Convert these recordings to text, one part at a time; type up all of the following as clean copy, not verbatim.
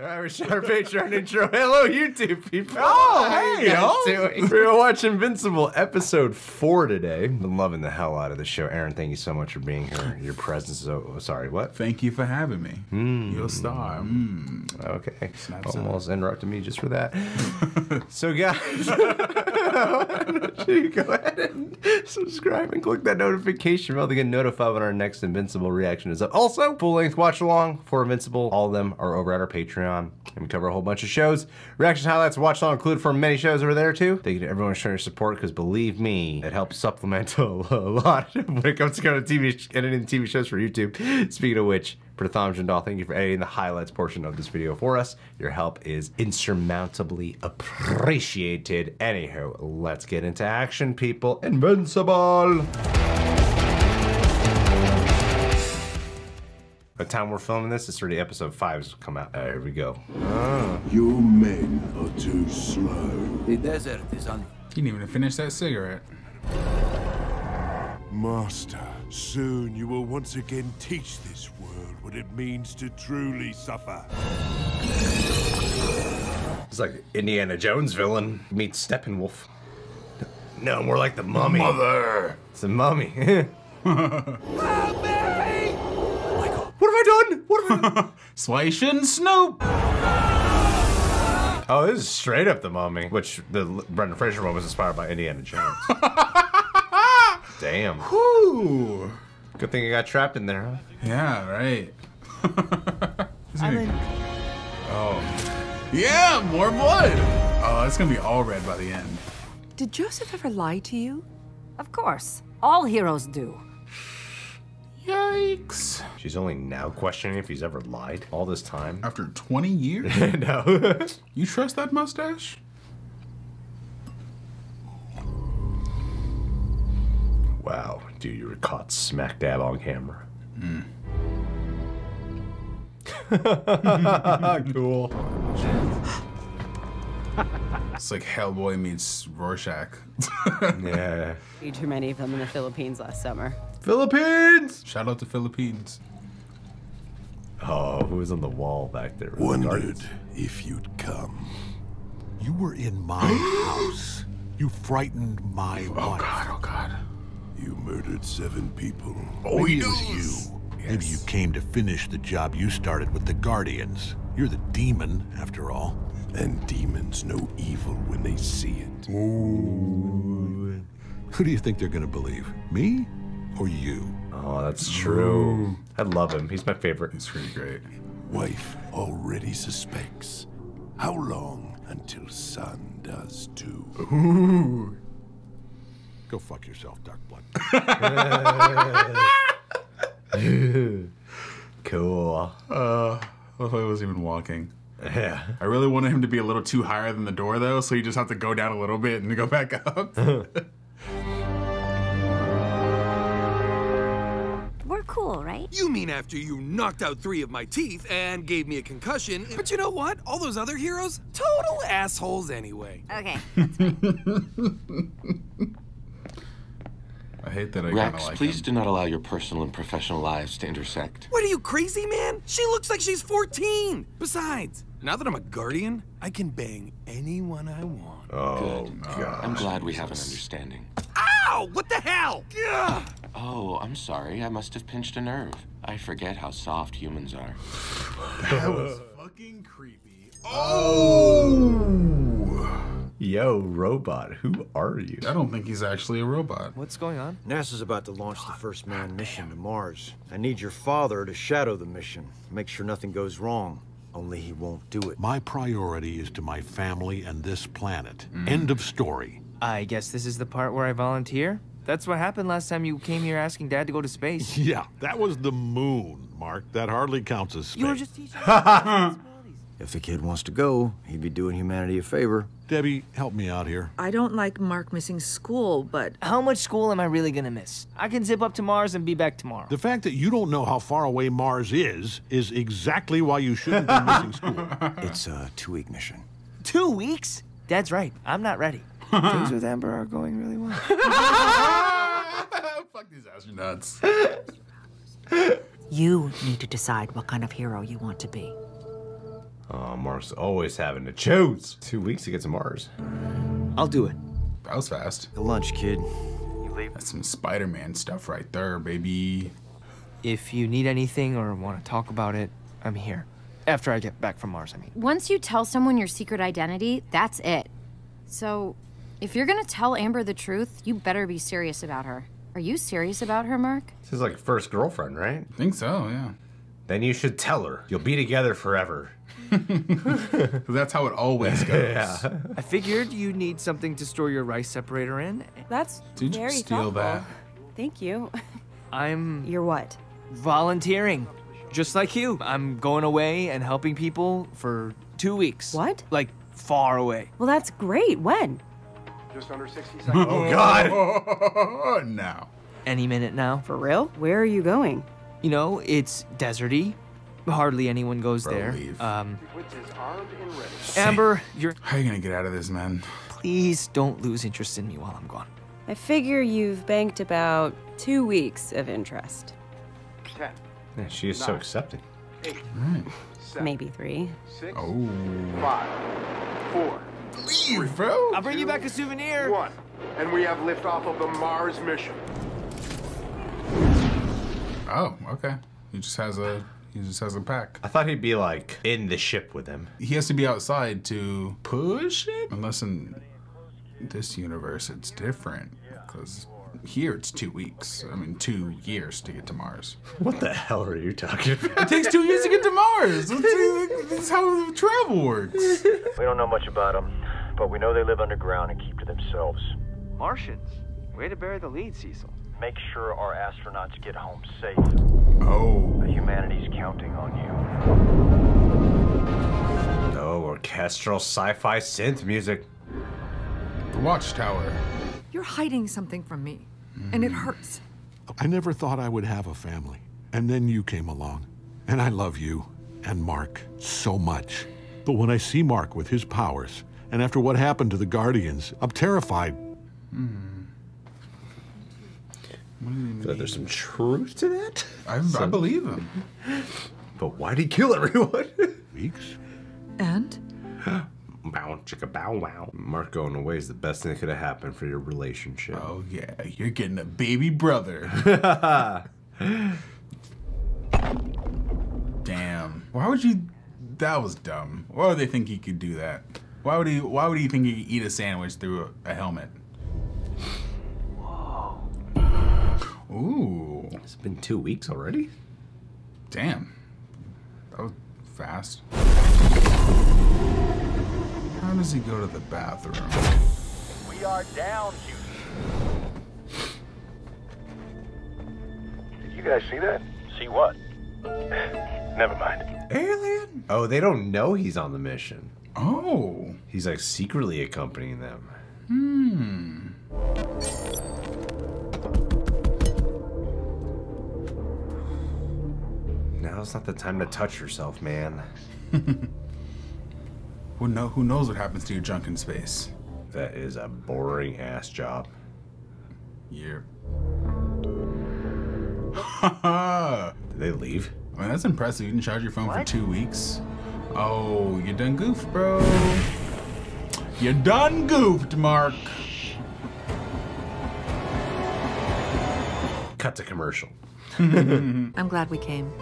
Alright, we shot our Patron intro. Hello, YouTube people. Oh, How hey, you guys yo. doing? We're gonna watch Invincible episode 4 today. Been loving the hell out of the show. Aaron, thank you so much for being here. Your presence is sorry, what? Thank you for having me. You're a star. Okay. Snaps Almost interrupted me just for that. So guys, why don't you go ahead and subscribe and click that notification bell to get notified when our next Invincible reaction is up. Also, full-length watch-along for Invincible. All of them are over at our Patreon. And we cover a whole bunch of shows. Reaction highlights, watch-along included for many shows over there too. Thank you to everyone showing your support, because believe me, it helps supplement a lot when it comes to kind of editing TV shows for YouTube. Speaking of which, Patron Jandal, thank you for editing the highlights portion of this video for us. Your help is insurmountably appreciated. Anywho, let's get into action, people. Invincible! By the time we're filming this, it's already episode 5 has come out. Here we go. Your men are too slow. The desert is on. You didn't even finish that cigarette. Master, soon you will once again teach this world what it means to truly suffer. It's like Indiana Jones villain meets Steppenwolf. No, more like the mummy. Mother! It's the mummy. Help me! What have I done? What have I done? Swation Snoop! Oh, this is straight up the mummy, which the Brendan Fraser one was inspired by Indiana Jones. Damn. Whew. Good thing I got trapped in there, huh? Yeah, right. Oh. Yeah, more blood! Oh, it's gonna be all red by the end. Did Joseph ever lie to you? Of course. All heroes do. Yikes. She's only now questioning if he's ever lied all this time. After 20 years? No. You trust that mustache? Wow, dude, you were caught smack dab on camera. Cool. It's like Hellboy meets Rorschach. Yeah. Too many of them in the Philippines last summer. Philippines! Shout out to Philippines. Oh, who was on the wall back there? Wondered if you'd come. You were in my house. You frightened my wife. Oh God, oh God. You murdered 7 people. Maybe it was you. Maybe you came to finish the job you started with the Guardians. You're the demon, after all. And demons know evil when they see it. Ooh. Who do you think they're gonna believe? Me or you? Oh, that's true. I love him. He's my favorite. It's pretty great. Wife already suspects. How long until son does too? Ooh. Go fuck yourself, Darkblood. Cool. What if I was even walking? Yeah. I really wanted him to be a little too higher than the door, though, so you just have to go down a little bit and go back up. We're cool, right? You mean after you knocked out 3 of my teeth and gave me a concussion? But you know what? All those other heroes, total assholes anyway. Okay. I hate that I kind of Rex, like please him. do not allow your personal and professional lives to intersect. What are you, crazy, man? She looks like she's 14. Besides, now that I'm a guardian, I can bang anyone I want. Oh, God. I'm glad we have an understanding. Ow! What the hell? Ugh. Oh, I'm sorry. I must have pinched a nerve. I forget how soft humans are. That was fucking creepy. Oh! Yo, robot, who are you? I don't think he's actually a robot. What's going on? NASA's about to launch the first manned mission to Mars. I need your father to shadow the mission, make sure nothing goes wrong. Only he won't do it. My priority is to my family and this planet. End of story. I guess this is the part where I volunteer? That's what happened last time you came here asking Dad to go to space. Yeah, that was the moon, Mark. That hardly counts as space. You were just teaching responsibilities. If the kid wants to go, he'd be doing humanity a favor. Debbie, help me out here. I don't like Mark missing school, but How much school am I really gonna miss? I can zip up to Mars and be back tomorrow. The fact that you don't know how far away Mars is exactly why you shouldn't be missing school. It's a 2-week mission. 2 weeks? Dad's right. I'm not ready. Things with Amber are going really well. Fuck these astronauts. You need to decide what kind of hero you want to be. Oh, Mark's always having to choose. 2 weeks to get to Mars. I'll do it. That was fast. Good lunch, kid. You leave. That's some Spider-Man stuff right there, baby. If you need anything or want to talk about it, I'm here. After I get back from Mars, I mean. Once you tell someone your secret identity, that's it. So, if you're gonna tell Amber the truth, you better be serious about her. Are you serious about her, Mark? This is like first girlfriend, right? I think so, yeah. Then you should tell her. You'll be together forever. That's how it always goes. Yeah. I figured you need something to store your rice separator in. That's Did very you steal thoughtful. that? Thank you. You're what? Volunteering. Just like you. I'm going away and helping people for 2 weeks. What? Like, far away. Well, that's great. When? Just under 60 seconds. Oh, God. No. Any minute now. For real? Where are you going? You know, it's deserty. Hardly anyone goes there. Leave. Wits is armed and ready. Amber, you're... How are you gonna get out of this, man? Please don't lose interest in me while I'm gone. I figure you've banked about 2 weeks of interest. 10, Yeah, she is so accepting. 8, 7, Maybe 3. 6, Oh. 5, 4, Leave, bro. I'll bring you back a souvenir. 1. And we have liftoff of the Mars mission. Oh, okay. He just has a pack. I thought he'd be like in the ship with him. He has to be outside to push it? Unless in this universe it's different. Because here it's 2 weeks. I mean, 2 years to get to Mars. What the hell are you talking about? It takes 2 years to get to Mars. This is how travel works. We don't know much about them, but we know they live underground and keep to themselves. Martians. Way to bury the lead, Cecil. Make sure our astronauts get home safe. Oh. Humanity's counting on you. Oh, orchestral sci-fi synth music. The Watchtower. You're hiding something from me, and it hurts. I never thought I would have a family. And then you came along. And I love you and Mark so much. But when I see Mark with his powers, and after what happened to the Guardians, I'm terrified. I feel like there's some truth to that. I believe him. But why'd he kill everyone? Weeks? And? Bow, chicka, bow, wow. Mark going away is the best thing that could have happened for your relationship. Oh, yeah. You're getting a baby brother. Damn. Why would you... That was dumb. Why would they think he could do that? Why would he think he could eat a sandwich through a helmet? Ooh. It's been 2 weeks already? Damn. That was fast. How does he go to the bathroom? We are down, Houston. Did you guys see that? See what? Never mind. Alien? Oh, they don't know he's on the mission. Oh. He's like secretly accompanying them. Now's not the time to touch yourself, man. Who knows what happens to your junk in space? That is a boring ass job. Yeah. Did they leave? I mean, that's impressive. You didn't charge your phone for 2 weeks. Oh, you done goofed, bro. You done goofed, Mark. Cut to commercial. I'm glad we came.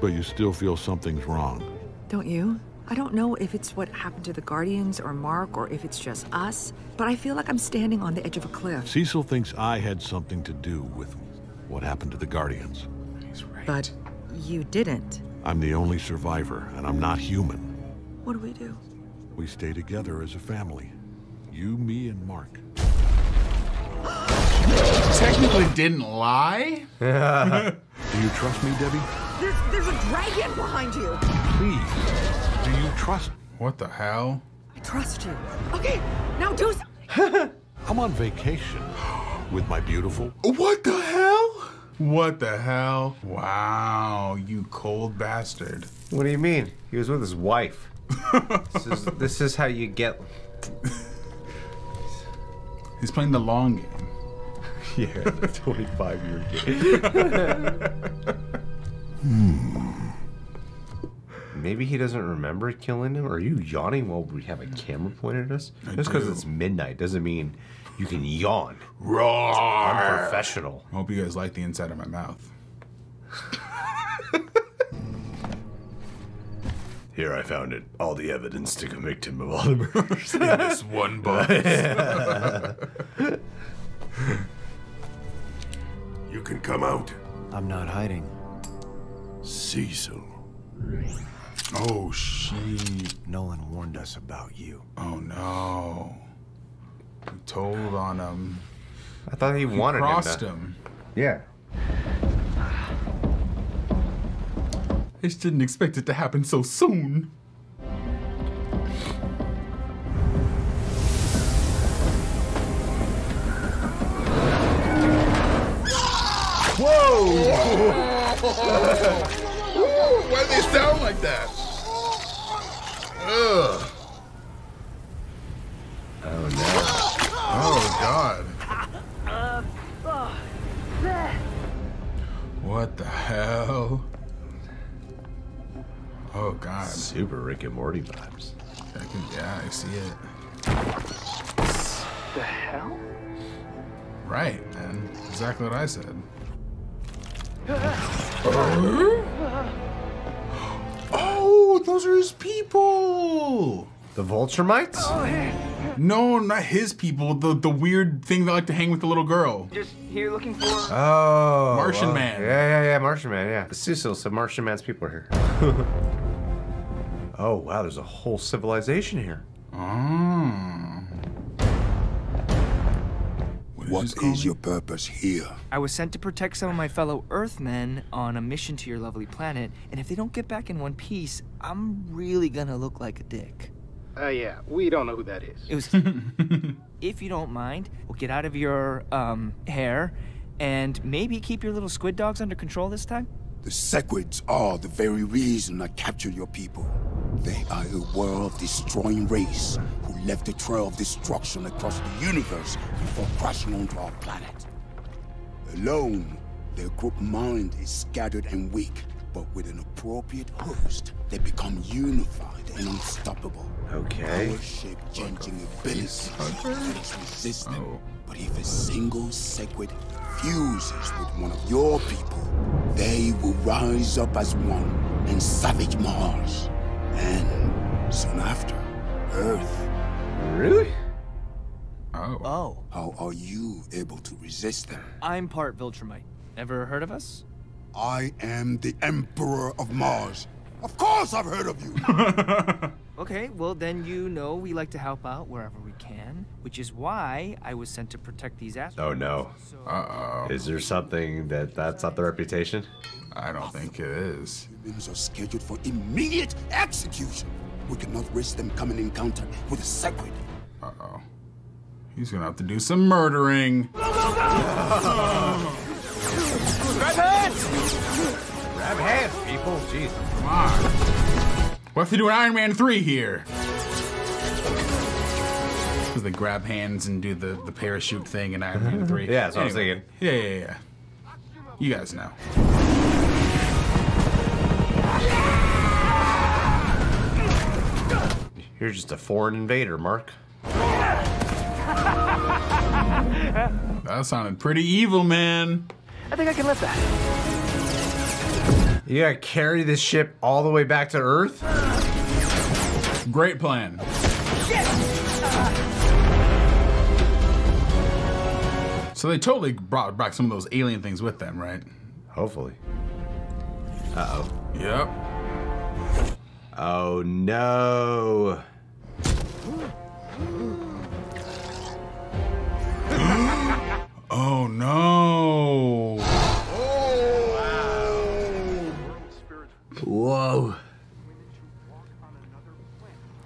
But you still feel something's wrong. Don't you? I don't know if it's what happened to the Guardians or Mark or if it's just us, but I feel like I'm standing on the edge of a cliff. Cecil thinks I had something to do with what happened to the Guardians. He's right. But you didn't. I'm the only survivor, and I'm not human. What do we do? We stay together as a family. You, me, and Mark. Technically didn't lie. Do you trust me, Debbie? There's a dragon behind you! Please. Do you trust? What the hell? I trust you. Okay, now do something. I'm on vacation with my beautiful. What the hell? What the hell? Wow, you cold bastard. What do you mean? He was with his wife. This is how you get... He's playing the long game. Yeah, the 25-year game. Maybe he doesn't remember killing him. Are you yawning while we have a camera pointed at us? Just because it's midnight doesn't mean you can yawn. Roar! Unprofessional. I hope you guys like the inside of my mouth. Here I found it. All the evidence to convict him of all the murders. In this one box. You can come out. I'm not hiding. Cecil. Oh, shit. Nolan warned us about you. Oh, no. We told on him. I thought he wanted crossed him. him. Yeah. I just didn't expect it to happen so soon. Whoa! Why do they sound like that? Ugh. Oh no. Oh god. What the hell? Oh god. Super Rick and Morty vibes. Yeah, I see it. The hell? Right, man. Exactly what I said. Oh, those are his people. The Vulturemites? No, not his people. The weird thing that like to hang with the little girl. Just here looking for. Oh. Martian Man. Yeah, Martian Man, yeah. Cecil said Martian Man's people are here. Oh, wow, there's a whole civilization here. What is your purpose here? I was sent to protect some of my fellow Earthmen on a mission to your lovely planet, and if they don't get back in one piece, I'm really gonna look like a dick. Yeah, we don't know who that is. It was. If you don't mind, we'll get out of your, hair, and maybe keep your little squid dogs under control this time? The Sequids are the very reason I captured your people. They are a world-destroying race who left a trail of destruction across the universe before crashing onto our planet. Alone, their group mind is scattered and weak, but with an appropriate host, they become unified and unstoppable. Okay. Power-shape changing abilities that is resistant. But if a single Sequid fuses with one of your people, they will rise up as one and savage Mars. And soon after, Earth. Really? Oh. How are you able to resist them? I'm part Viltrumite. Ever heard of us? I am the Emperor of Mars. Of course I've heard of you. Okay, well then you know we like to help out wherever we can, which is why I was sent to protect these assholes. Oh no. Uh-oh. Is there something that's not the reputation? I don't think it is. Humans are scheduled for immediate execution. We cannot risk them coming in contact with a Sequid. Uh-oh. He's gonna have to do some murdering. Grab hands! Grab hands, people. Jeez. Come on. We'll have to do an Iron Man 3 here. Because they grab hands and do the parachute thing in Iron Man 3. Yeah, that's what I was thinking. Yeah. You guys know. You're just a foreign invader, Mark. That sounded pretty evil, man. I think I can lift that. You gotta carry this ship all the way back to Earth? Great plan. So they totally brought back some of those alien things with them, right? Hopefully. Uh-oh. Yep. Oh no. Oh no. Whoa.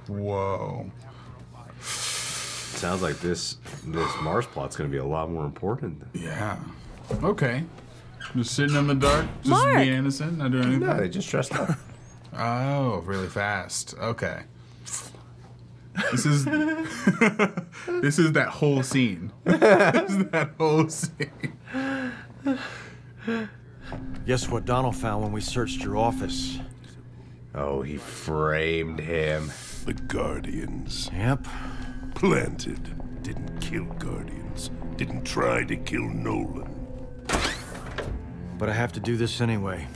Whoa. Sounds like this Mars plot's gonna be a lot more important. Yeah. Okay. Just sitting in the dark, just Mark! being innocent, not doing anything. No, they just dressed up. Oh, really fast. Okay. This is this is that whole scene. This is that whole scene. Guess what Donald found when we searched your office? Oh, he framed him. The Guardians. Yep. Planted. Didn't kill Guardians. Didn't try to kill Nolan. But I have to do this anyway.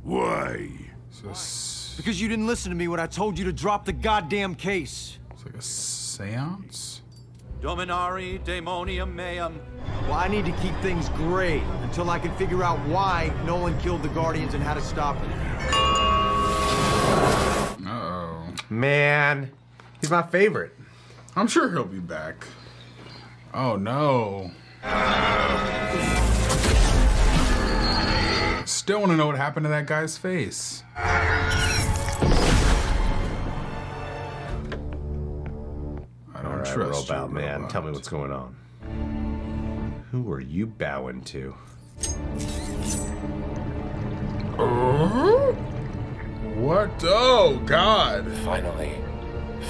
Why? Because you didn't listen to me when I told you to drop the goddamn case. It's like a seance? Dominari Daemonium Meum. Well, I need to keep things gray until I can figure out why Nolan killed the Guardians and how to stop them. Uh-oh. Man, he's my favorite. I'm sure he'll be back. Oh, no. Still want to know what happened to that guy's face. I don't trust Robot Man. Tell me what's going on. Who are you bowing to? What? Oh, God. Finally,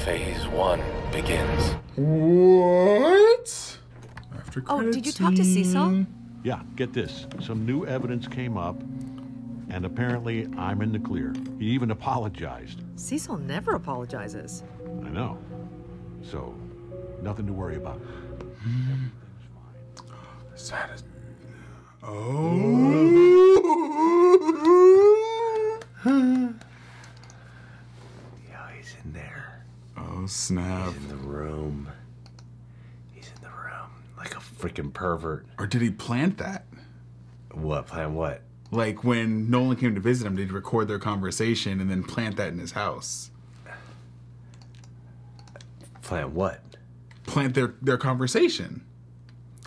phase 1 begins. What? After Oh, did you talk to Cecil? Yeah, get this. Some new evidence came up, and apparently I'm in the clear. He even apologized. Cecil never apologizes. I know. So, nothing to worry about. Yeah, he's in there. Oh, snap. He's in the room. He's in the room. Like a freaking pervert. Or did he plant that? What? Plant what? Like when Nolan came to visit him, did he record their conversation and then plant that in his house? Plant what? Plant their conversation.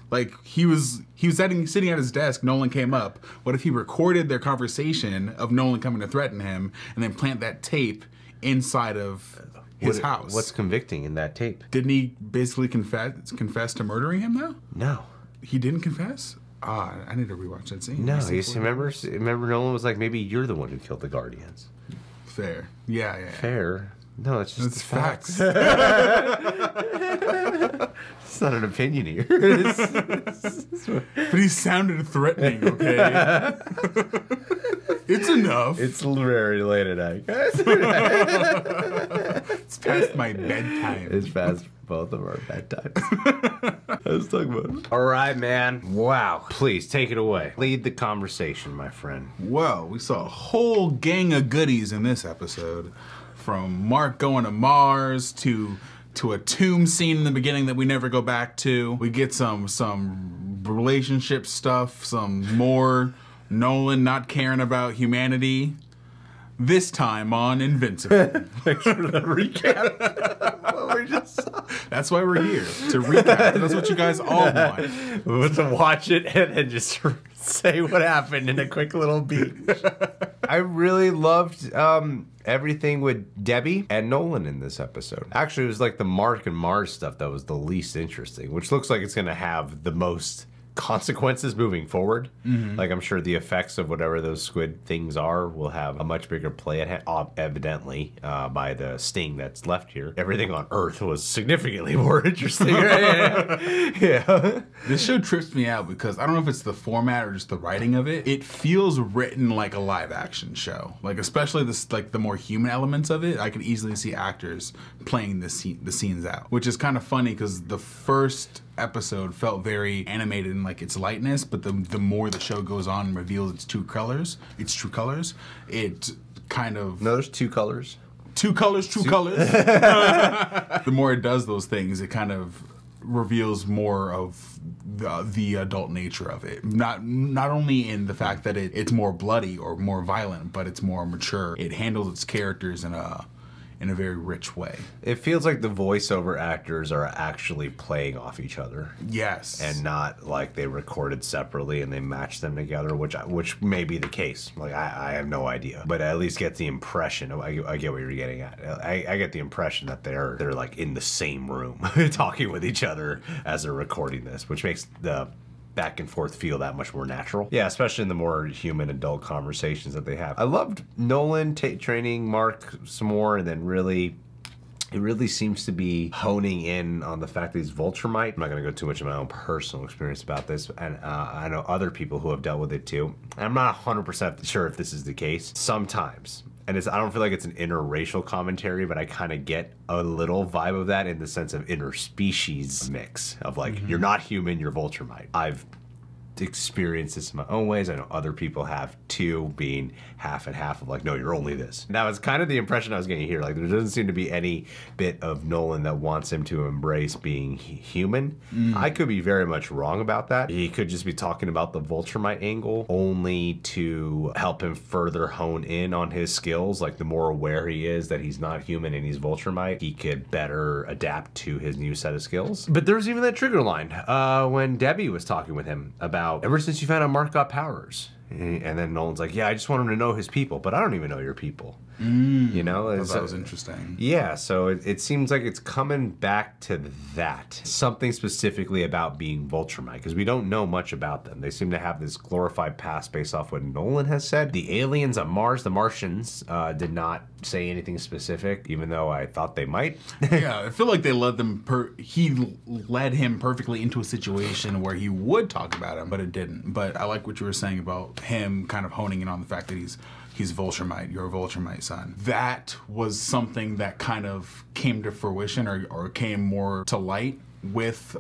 Like he was sitting at his desk, Nolan came up. What if he recorded their conversation of Nolan coming to threaten him and then plant that tape inside of his house? What's convicting in that tape? Didn't he basically confess to murdering him though? No. He didn't confess? Ah, I need to rewatch that scene. No, you see, remember Nolan was like, maybe you're the one who killed the Guardians. Fair. Yeah. Fair. No, it's just facts. It's not an opinion here. But he sounded threatening, okay? It's enough. It's very late at night, guys. It's past my bedtime. It's past both of our bedtimes. I was talking about. All right, man. Wow. Please take it away. Lead the conversation, my friend. Well, we saw a whole gang of goodies in this episode. From Mark going to Mars to a tomb scene in the beginning that we never go back to. We get some relationship stuff, some more Nolan not caring about humanity. This time on Invincible. Thanks for the recap. What we just saw. That's why we're here, to recap. That's what you guys all want. We want to watch it and then just say what happened in a quick little beat. I really loved everything with Debbie and Nolan in this episode. Actually, it was like the Mark and Mars stuff that was the least interesting, which looks like it's going to have the most consequences moving forward. Like, I'm sure the effects of whatever those squid things are will have a much bigger play at hand, evidently, by the sting that's left here. Everything on Earth was significantly more interesting. Yeah. This show trips me out because I don't know if it's the format or just the writing of it. It feels written like a live action show. Like, especially this, like the more human elements of it, I can easily see actors playing the scenes out, which is kind of funny because the first episode felt very animated in like its lightness, but the more the show goes on and reveals its true colors, it kind of... No, there's two colors. True colors. The more it does those things, it kind of reveals more of the adult nature of it. Not only in the fact that it's more bloody or more violent, but it's more mature. It handles its characters in a very rich way. It feels like the voiceover actors are actually playing off each other. Yes. And not like they recorded separately and they matched them together, which may be the case. Like, I have no idea. But I at least get the impression, I get what you're getting at. I get the impression that they're like in the same room talking with each other as they're recording this, which makes the back and forth feel that much more natural. Yeah, especially in the more human adult conversations that they have. I loved Nolan training Mark some more and then really It really seems to be honing in on the fact that he's Vulturemite. I'm not going to go too much of my own personal experience about this, and I know other people who have dealt with it too. And I'm not 100% sure if this is the case. Sometimes. And I don't feel like it's an interracial commentary, but I kind of get a little vibe of that in the sense of interspecies mix of like, you're not human, you're Vulturemite. I've experienced this in my own ways. I know other people have too, being half and half of like, no, you're only this. And that was kind of the impression I was getting here. Like, there doesn't seem to be any bit of Nolan that wants him to embrace being human. I could be very much wrong about that. He could just be talking about the Vulturemite angle only to help him further hone in on his skills. Like, the more aware he is that he's not human and he's Vulturemite, he could better adapt to his new set of skills. But there's even that trigger line when Debbie was talking with him about, ever since you found out Mark got powers. And then Nolan's like, yeah, I just want him to know his people, but I don't even know your people. You know? That was interesting. Yeah, so it seems like it's coming back to that. Something specifically about being Vulturemite, because we don't know much about them. They seem to have this glorified past based off what Nolan has said. The aliens on Mars, the Martians, did not say anything specific, even though I thought they might. Yeah, I feel like they led them, he led him perfectly into a situation where he would talk about him, but it didn't. But I like what you were saying about him kind of honing in on the fact that he's Vulturemite, you're a Vulturemite son. That was something that kind of came to fruition or came more to light with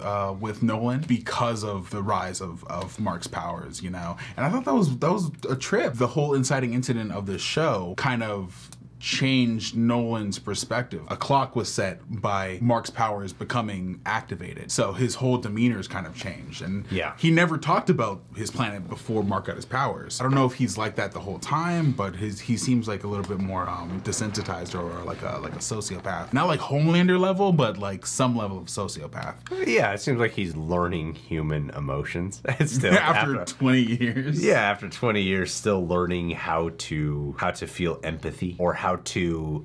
Nolan because of the rise of Mark's powers, you know. And I thought that was a trip. The whole inciting incident of this show kind of changed Nolan's perspective. A clock was set by Mark's powers becoming activated, so his whole demeanor's kind of changed. And yeah, he never talked about his planet before Mark got his powers. I don't know if he's like that the whole time, but he seems like a little bit more desensitized or like a sociopath. Not like Homelander level, but like some level of sociopath. Yeah, it seems like he's learning human emotions. Still, after 20 years. Yeah, after 20 years, still learning how to feel empathy, or how to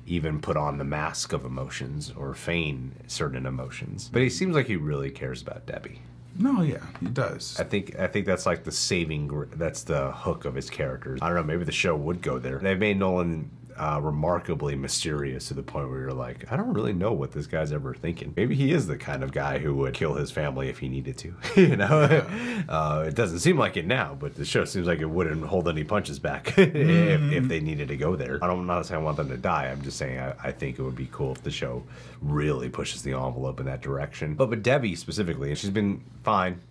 even put on the mask of emotions or feign certain emotions. But he seems like he really cares about Debbie. No, yeah, he does. I think that's like the that's the hook of his characters. I don't know, maybe the show would go there. They've made Nolan remarkably mysterious to the point where you're like, I don't really know what this guy's ever thinking. Maybe he is the kind of guy who would kill his family if he needed to, you know? Yeah. It doesn't seem like it now, but the show seems like it wouldn't hold any punches back if they needed to go there. I'm not saying I want them to die. I'm just saying I think it would be cool if the show really pushes the envelope in that direction. But with Debbie specifically, and she's been fine.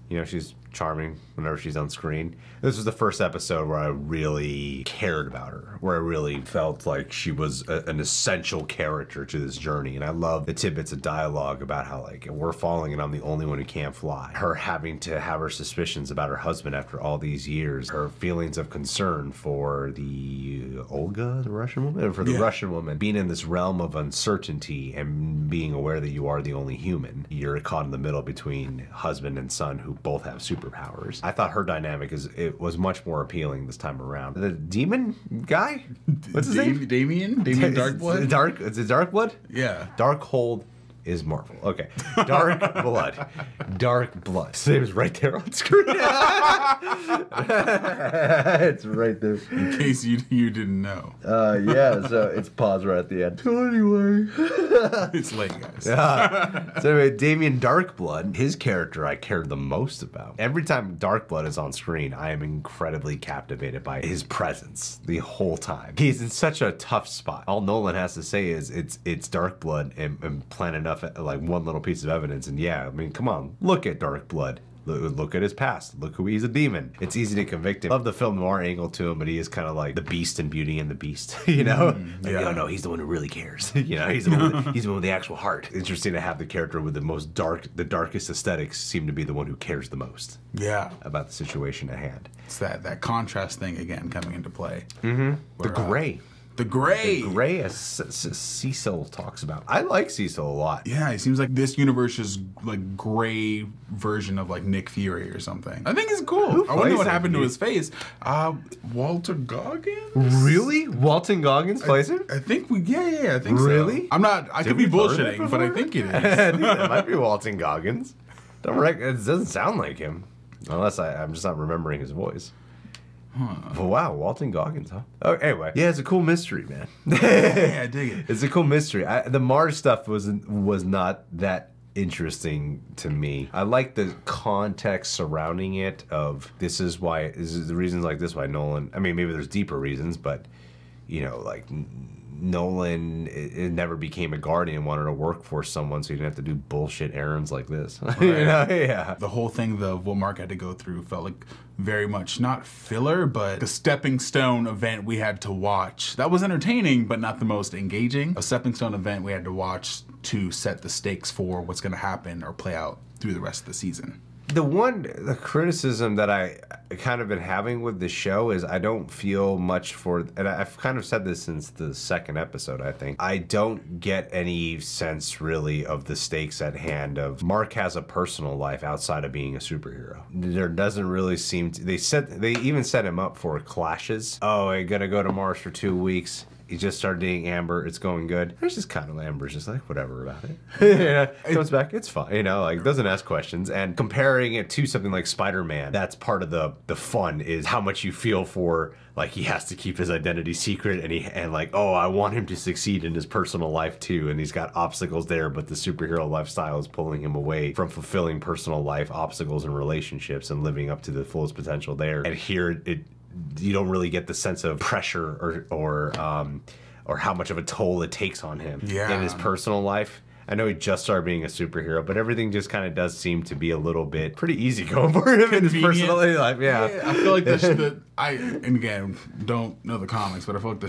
You know, she's charming whenever she's on screen. This was the first episode where I really cared about her, where I really felt like she was an essential character to this journey. And I love the tidbits of dialogue about how, like, we're falling and I'm the only one who can't fly. Her having to have her suspicions about her husband after all these years. Her feelings of concern for the Olga, the Russian woman? For the Russian woman. Being in this realm of uncertainty and being aware that you are the only human. You're caught in the middle between husband and son who both have superpowers. I thought her dynamic was much more appealing this time around. The demon guy? What's his name? Damien Darkblood? Is it Darkblood? Yeah. Darkhold is Marvel. Okay. Darkblood. Darkblood. His name is right there on screen. It's right there. In case you didn't know. Yeah, so it's paused right at the end. So anyway. It's late, guys. So anyway, Damien Darkblood, his character I cared the most about. Every time Darkblood is on screen, I am incredibly captivated by his presence the whole time. He's in such a tough spot. All Nolan has to say is it's Darkblood and Planet enough, like one little piece of evidence, and yeah, I mean, come on, look at Darkblood. Look at his past. Look who he's a demon. It's easy to convict him. Love the film noir angle to him, but he is kind of like the Beast in Beauty and the Beast, you know? Like, yeah. No, he's the one who really cares. You know, he's the one with the actual heart. Interesting to have the character with the darkest aesthetics seem to be the one who cares the most. Yeah. About the situation at hand. It's that contrast thing again coming into play. Mm-hmm. Where, the gray. The gray. The gray, as Cecil talks about. I like Cecil a lot. Yeah, it seems like this universe's like gray version of like Nick Fury or something. I think it's cool. I wonder what happened to his face. Walter Goggins? Really? Walton Goggins plays him? I think I think really? So. I'm not, I could be bullshitting, but I think it is. I think that might be Walton Goggins. It doesn't sound like him. Unless I'm just not remembering his voice. Oh, wow, Walton Goggins, huh? Oh, anyway, yeah, it's a cool mystery, man. Yeah, I dig it. It's a cool mystery. The Mars stuff was not that interesting to me. I like the context surrounding it. Of this is the reasons like this why Nolan. I mean, maybe there's deeper reasons, but you know, like Nolan it never became a Guardian, wanted to work for someone so he didn't have to do bullshit errands like this. Right. You know? Yeah. The whole thing of what Mark had to go through felt like very much not filler, but the stepping stone event we had to watch. That was entertaining, but not the most engaging. A stepping stone event we had to watch to set the stakes for what's going to happen or play out through the rest of the season. The criticism that I kind of been having with the show is I don't feel much for, and I've kind of said this since the second episode, I think. I don't get any sense really of the stakes at hand of Mark has a personal life outside of being a superhero. There doesn't really seem to, they even set him up for clashes. Oh, I gotta go to Mars for 2 weeks. He just started dating Amber. It's going good. There's just kind of Amber's just like whatever about it. Yeah, comes back. It's fine. You know, like doesn't ask questions. And comparing it to something like Spider-Man, that's part of the fun is how much you feel for like he has to keep his identity secret and like oh I want him to succeed in his personal life too. And he's got obstacles there, but the superhero lifestyle is pulling him away from fulfilling personal life obstacles and relationships and living up to the fullest potential there. And here you don't really get the sense of pressure or how much of a toll it takes on him in his personal life. I know he just started being a superhero, but everything just kind of does seem to be a little bit pretty easy going for him in his personal life. Yeah, I feel like and again, don't know the comics, but I feel like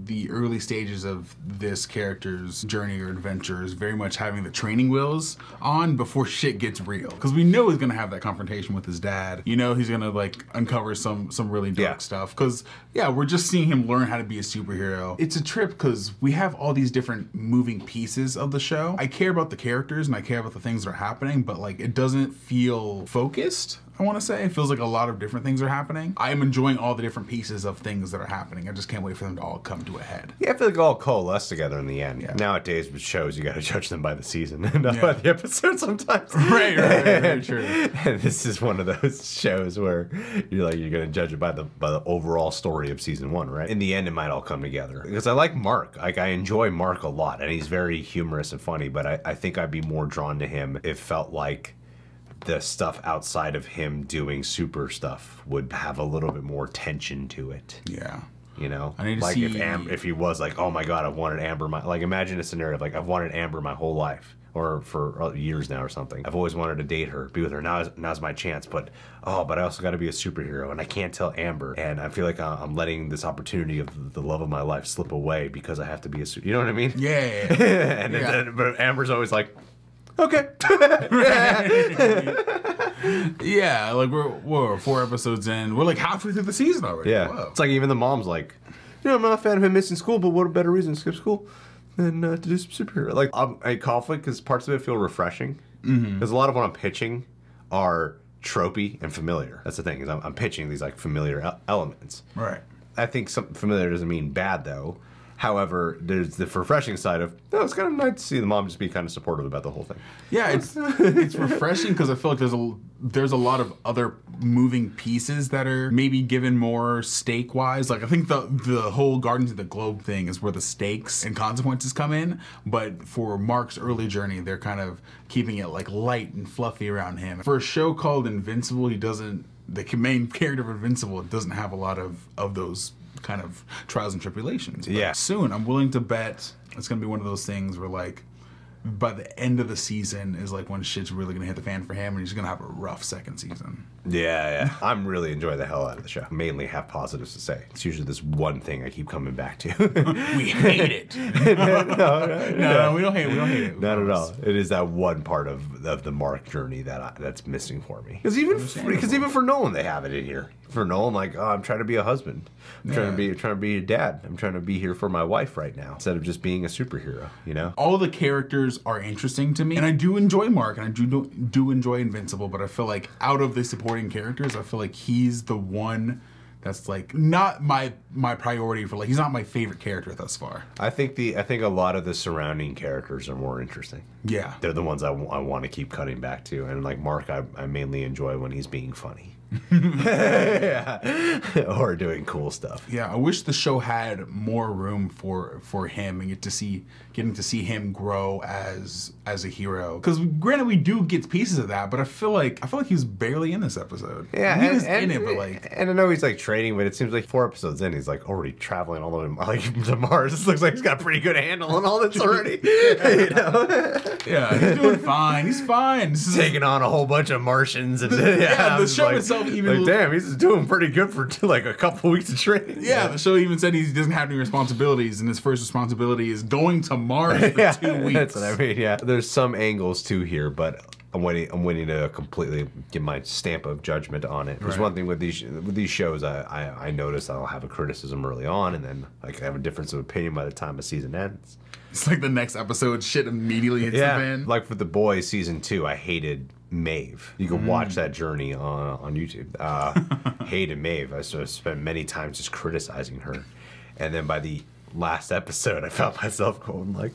the early stages of this character's journey or adventure is very much having the training wheels on before shit gets real. Because we know he's gonna have that confrontation with his dad. You know he's gonna like uncover some really dark stuff. Because we're just seeing him learn how to be a superhero. It's a trip because we have all these different moving pieces of the show. I care about the characters and I care about the things that are happening, but like it doesn't feel focused. I want to say it feels like a lot of different things are happening. I am enjoying all the different pieces of things that are happening. I just can't wait for them to all come to a head. Yeah, I feel like they all coalesce together in the end. Yeah. Nowadays with shows, you got to judge them by the season, not by the episode sometimes. Right, very true. And this is one of those shows where you're going to judge it by the overall story of season 1, right? In the end, it might all come together. Because I like Mark. Like I enjoy Mark a lot, and he's very humorous and funny. But I think I'd be more drawn to him. It felt like the stuff outside of him doing super stuff would have a little bit more tension to it. Yeah. You know? I need to like see... if he was like, oh my god, I've wanted Amber like imagine a scenario of like I've wanted Amber my whole life. Or for years now or something. I've always wanted to date her, be with her. Now's my chance. But I also got to be a superhero, and I can't tell Amber. And I feel like I'm letting this opportunity of the love of my life slip away because I have to be a superhero. You know what I mean? Yeah. But Amber's always like, okay. Yeah, like we're 4 episodes in. We're like halfway through the season already. Yeah. Whoa. It's like even the mom's like, I'm not a fan of him missing school, but what a better reason to skip school than to do some superhero. Like I'm a conflict because parts of it feel refreshing. Because a lot of what I'm pitching are tropey and familiar. That's the thing is I'm pitching these like familiar elements. Right. I think something familiar doesn't mean bad though. However, there's the refreshing side of, it's kind of nice to see the mom just be kind of supportive about the whole thing. Yeah, it's refreshing because I feel like there's a lot of other moving pieces that are maybe given more stake-wise. Like I think the whole Guardians of the Globe thing is where the stakes and consequences come in. But for Mark's early journey, they're kind of keeping it like light and fluffy around him. For a show called Invincible, the main character of Invincible doesn't have a lot of those kind of trials and tribulations. But soon, I'm willing to bet it's gonna be one of those things where like by the end of the season is like when shit's really gonna hit the fan for him and he's gonna have a rough second season. Yeah. I'm really enjoying the hell out of the show. Mainly have positives to say. It's usually this one thing I keep coming back to. We hate it. No, we don't hate it. Not at all. It is that one part of the Mark journey that's missing for me. Because even for Nolan, they have it in here. For Nolan, like, I'm trying to be a husband. I'm trying to be a dad. I'm trying to be here for my wife right now instead of just being a superhero. You know. All the characters are interesting to me, and I do enjoy Mark, and I do enjoy Invincible. But I feel like out of the supporting characters, I feel like he's the one that's like not my priority for like he's not my favorite character thus far. I think a lot of the surrounding characters are more interesting. Yeah, they're the ones I want to keep cutting back to, and like Mark, I mainly enjoy when he's being funny. Yeah. Or doing cool stuff. Yeah, I wish the show had more room for him and getting to see him grow as a hero. Because granted, we do get pieces of that, but I feel like he was barely in this episode. Yeah, he was in it, but like, and I know he's like training, but it seems like 4 episodes in, he's like already traveling all the way to Mars. This looks like he's got a pretty good handle on all this already. You know? Yeah, he's doing fine. He's fine. He's taking on a whole bunch of Martians, and the show like, itself even like, damn, he's doing pretty good for like a couple weeks of training. Yeah, the show even said he doesn't have any responsibilities, and his first responsibility is going to Mars for 2 weeks. That's what I mean. Yeah, there's some angles too here, but I'm waiting to completely give my stamp of judgment on it. There's one thing with these shows, I notice I'll have a criticism early on, and then like I have a difference of opinion by the time a season ends. It's like the next episode, shit immediately hits the fan. Like for The Boys season 2, I hated Maeve. You can watch that journey on YouTube. Hated Maeve. I sort of spent many times just criticizing her, and then by the last episode, I felt myself going like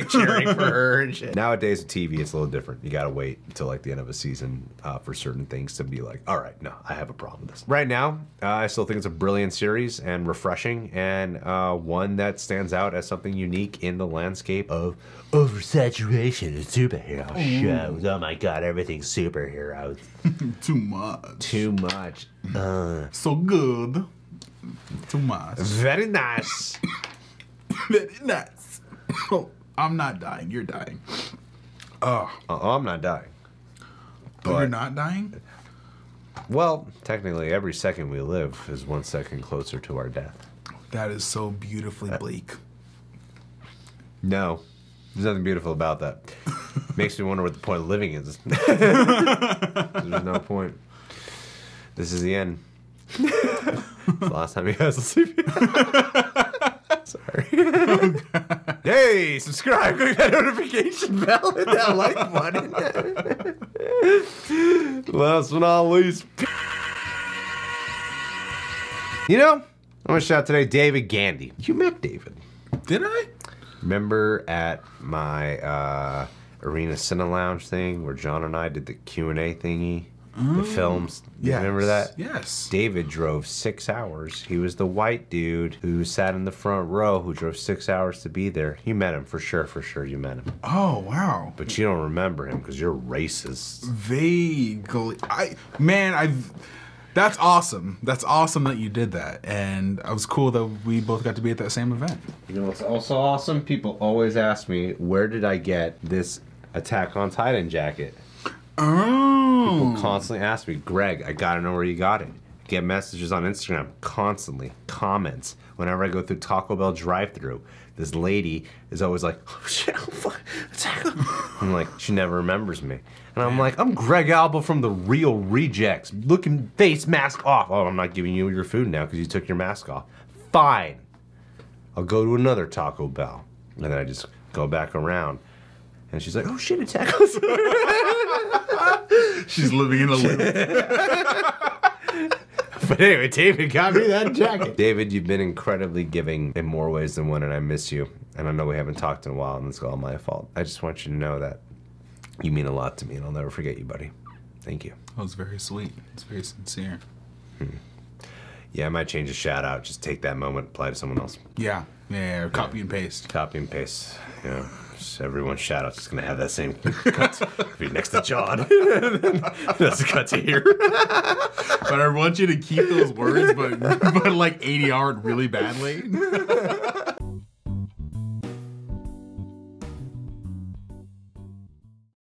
cheering for her and shit. Nowadays with TV, it's a little different. You gotta wait until like the end of a season for certain things to be like, all right, no, I have a problem with this. Right now, I still think it's a brilliant series and refreshing, and one that stands out as something unique in the landscape of oversaturation of superhero shows. Oh my god, everything's superheroes. Too much. Too much. So good. Too much. Very nice. Very nice. Oh, I'm not dying. You're dying. I'm not dying. But you're not dying? Well, technically, every second we live is 1 second closer to our death. That is so beautifully bleak. No. There's nothing beautiful about that. Makes me wonder what the point of living is. There's no point. This is the end. It's the last time you guys will see me. Sorry. Hey, subscribe, click that notification bell, hit that like button. Last but not least. You know, I'm gonna shout out today David Gandy. You met David. Did I? Remember at my Arena Cine Lounge thing where John and I did the Q&A thingy? The films. You remember that? Yes. David drove 6 hours. He was the white dude who sat in the front row who drove 6 hours to be there. You met him for sure. You met him. Oh, wow. But you don't remember him because you're racist. Vaguely. That's awesome. That's awesome that you did that. And it was cool that we both got to be at that same event. You know what's also awesome? People always ask me, where did I get this Attack on Titan jacket? Oh. People constantly ask me, Greg, I gotta know where you got it. Get messages on Instagram constantly, comments. Whenever I go through Taco Bell drive-thru, this lady is always like, oh shit, I'm like, she never remembers me. And I'm like, I'm Greg Alba from The Real Rejects. Looking face mask off. Oh, I'm not giving you your food now because you took your mask off. Fine. I'll go to another Taco Bell. And then I just go back around. And she's like, oh shit, it's tacos. She's living in a loop. But anyway, David got me that jacket. David, you've been incredibly giving in more ways than one, and I miss you. And I know we haven't talked in a while, and it's all my fault. I just want you to know that you mean a lot to me, and I'll never forget you, buddy. Thank you. That was very sweet. It's very sincere. Yeah, I might change a shout out. Just take that moment, apply to someone else. Yeah. Copy and paste. Copy and paste. Yeah. Just everyone's shout out's just gonna have that same cut. Be next to John. That's a cut to here. But I want you to keep those words, but like ADR really badly.